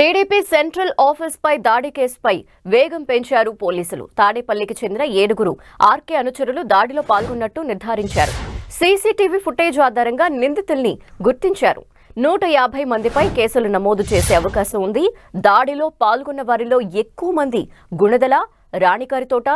TDP central office పై దాడి కేసుపై వేగం పెంచారు పోలీసులు. తాడేపల్లికి చెందిన 7గురు ఆర్కే అనుచరులు దాడిలో పాల్గొన్నట్టు నిర్ధారించారు. సీసీటీవీ ఫుటేజ్ ఆధారంగా నిందితుల్ని గుర్తించారు. 150 మందిపై కేసులు నమోదు చేసే అవకాశం ఉంది. దాడిలో పాల్గొన్న వారిలో ఎక్కువ మంది గుణదల, రాణికారితోట,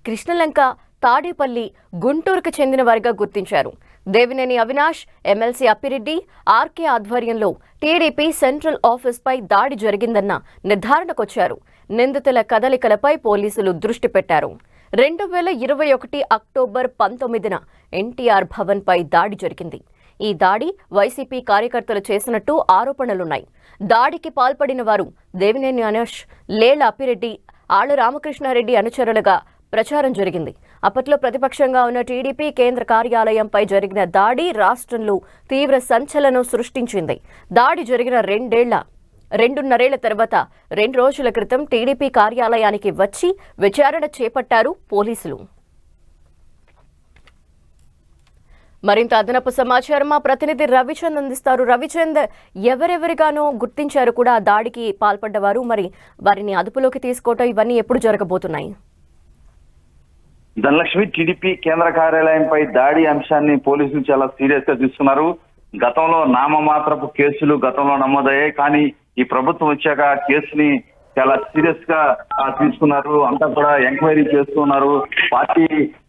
కృష్ణలంక, తాడేపల్లి, గుంటూరుకు చెందిన వారిగా గుర్తించారు. దేవినేని అవినాష్, ఎమ్మెల్సీ అప్పిరెడ్డి, ఆర్కే ఆధ్వర్యంలో టీడీపీ సెంట్రల్ ఆఫీస్ పై దాడి జరిగిందన్న నిర్ధారణకొచ్చారు. నిందితుల కదలికలపై పోలీసులు దృష్టి పెట్టారు. 2021 అక్టోబర్ 19న ఎన్టీఆర్ భవన్ పై దాడి జరిగింది. ఈ దాడి వైసీపీ కార్యకర్తలు చేసినట్టు ఆరోపణలున్నాయి. దాడికి పాల్పడిన వారు దేవినేని అవినాష్, లేళ్ల అప్పిరెడ్డి, ఆళ్ల రామకృష్ణారెడ్డి అనుచరులుగా ప్రచారం జరిగింది. అప్పట్లో ప్రతిపక్షంగా ఉన్న టీడీపీ కేంద్ర కార్యాలయంపై జరిగిన దాడి రాష్ట్రంలో తీవ్ర సంచలనం సృష్టించింది. దాడి జరిగిన రెండున్నరేళ్ల తర్వాత 2 రోజుల క్రితం టీడీపీ కార్యాలయానికి వచ్చి విచారణ చేపట్టారు పోలీసులు. మరింత అదనపు సమాచారం మా ప్రతినిధి రవిచంద్ అందిస్తారు. రవిచంద్, ఎవరెవరిగానో గుర్తించారు కూడా దాడికి పాల్పడ్డవారు, మరి వారిని అదుపులోకి తీసుకోవటం ఇవన్నీ ఎప్పుడు జరగబోతున్నాయి? ధనలక్ష్మి, టీడీపీ కేంద్ర కార్యాలయంపై దాడి అంశాన్ని పోలీసులు చాలా సీరియస్ గా తీసుకున్నారు. గతంలో నామమాత్రపు కేసులు గతంలో నమోదయ్యాయి, కానీ ఈ ప్రభుత్వం వచ్చాక కేసుని చాలా సీరియస్ గా తీసుకున్నారు. అంతా కూడా ఎంక్వైరీ చేస్తున్నారు. పార్టీ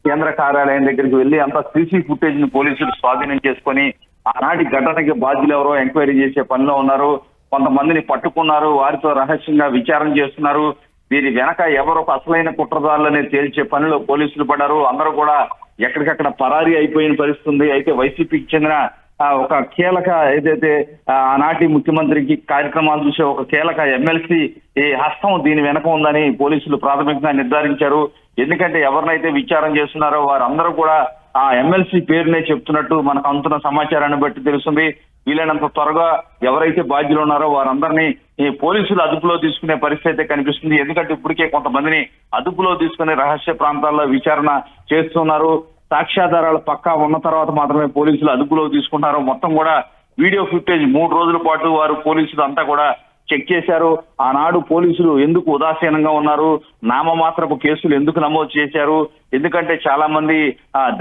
కేంద్ర కార్యాలయం దగ్గరికి వెళ్లి అంతా సీసీ ఫుటేజ్ ని పోలీసులు స్వాధీనం చేసుకుని ఆనాటి ఘటనకి బాధ్యులు ఎవరో ఎంక్వైరీ చేసే పనిలో ఉన్నారు. కొంతమందిని పట్టుకున్నారు, వారితో రహస్యంగా విచారణ చేస్తున్నారు. దీని వెనక ఎవరో అసలైన కుట్రదారులని తేల్చే పనిలో పోలీసులు పడ్డారు. అందరూ కూడా ఎక్కడికక్కడ పరారీ అయిపోయిన పరిస్థితుంది. అయితే వైసీపీకి చెందిన ఒక కీలక ఏదైతే ఆనాటి ముఖ్యమంత్రికి కార్యక్రమాలు చూసే ఒక కీలక ఎమ్మెల్సీ ఈ హస్తం దీని వెనక ఉందని పోలీసులు ప్రాథమికంగా నిర్ధారించారు. ఎందుకంటే ఎవరినైతే విచారణ చేస్తున్నారో వారందరూ కూడా ఆ ఎమ్మెల్సీ పేరునే చెప్తున్నట్టు మనకు అందుతున్న సమాచారాన్ని బట్టి తెలుస్తుంది. వీలైనంత త్వరగా ఎవరైతే బాధ్యులు ఉన్నారో వారందరినీ ఈ పోలీసులు అదుపులో తీసుకునే పరిస్థితి అయితే కనిపిస్తుంది. ఎందుకంటే ఇప్పటికే కొంతమందిని అదుపులో తీసుకుని రహస్య ప్రాంతాల్లో విచారణ చేస్తున్నారు. సాక్ష్యాధారాలు పక్కా ఉన్న తర్వాత మాత్రమే పోలీసులు అదుపులో తీసుకుంటారు. మొత్తం కూడా వీడియో ఫుటేజ్ 3 రోజుల పాటు వారు పోలీసులు అంతా కూడా చెక్ చేశారు. ఆనాడు పోలీసులు ఎందుకు ఉదాసీనంగా ఉన్నారు, నామమాత్రపు కేసులు ఎందుకు నమోదు చేశారు, ఎందుకంటే చాలా మంది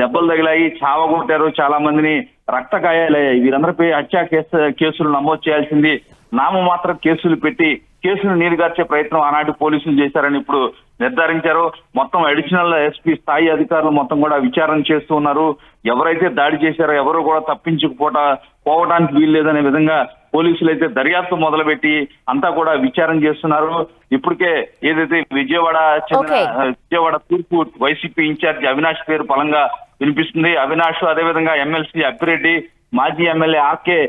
దెబ్బలు తగిలాయి, చావగొట్టారు, చాలా మందిని రక్త గాయాలయ్యాయి. వీరందరిపై హత్యా కేసులు నమోదు చేయాల్సింది నామమాత్ర కేసులు పెట్టి కేసులు నీరుగార్చే ప్రయత్నం ఆనాటి పోలీసులు చేశారని ఇప్పుడు నిర్ధారించారు. మొత్తం అడిషనల్ ఎస్పీ స్థాయి అధికారులు మొత్తం కూడా విచారణ చేస్తూ ఉన్నారు. ఎవరైతే దాడి చేశారో ఎవరు కూడా పోవడానికి వీలు లేదనే విధంగా పోలీసులు అయితే దర్యాప్తు మొదలుపెట్టి అంతా కూడా విచారణ చేస్తున్నారు. ఇప్పటికే ఏదైతే విజయవాడ తూర్పు వైసీపీ ఇన్ఛార్జి అవినాష్ పేరు బలంగా వినిపిస్తుంది. అవినాష్, అదేవిధంగా ఎమ్మెల్సీ అప్పిరెడ్డి, మాజీ ఎమ్మెల్యే ఆర్కే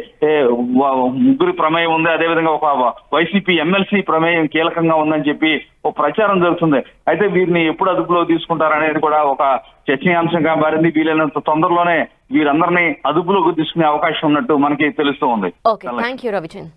ముగ్గురి ప్రమేయం ఉంది. అదేవిధంగా ఒక వైసీపీ ఎమ్మెల్సీ ప్రమేయం కీలకంగా ఉందని చెప్పి ఒక ప్రచారం జరుగుతుంది. అయితే వీరిని ఎప్పుడు అదుపులో తీసుకుంటారనేది కూడా ఒక చర్చనీయాంశంగా మారింది. వీలైనంత తొందరలోనే వీరందరినీ అదుపులోకి తీసుకునే అవకాశం ఉన్నట్టు మనకి తెలుస్తూ ఉంది. Okay, thank you Ravichand.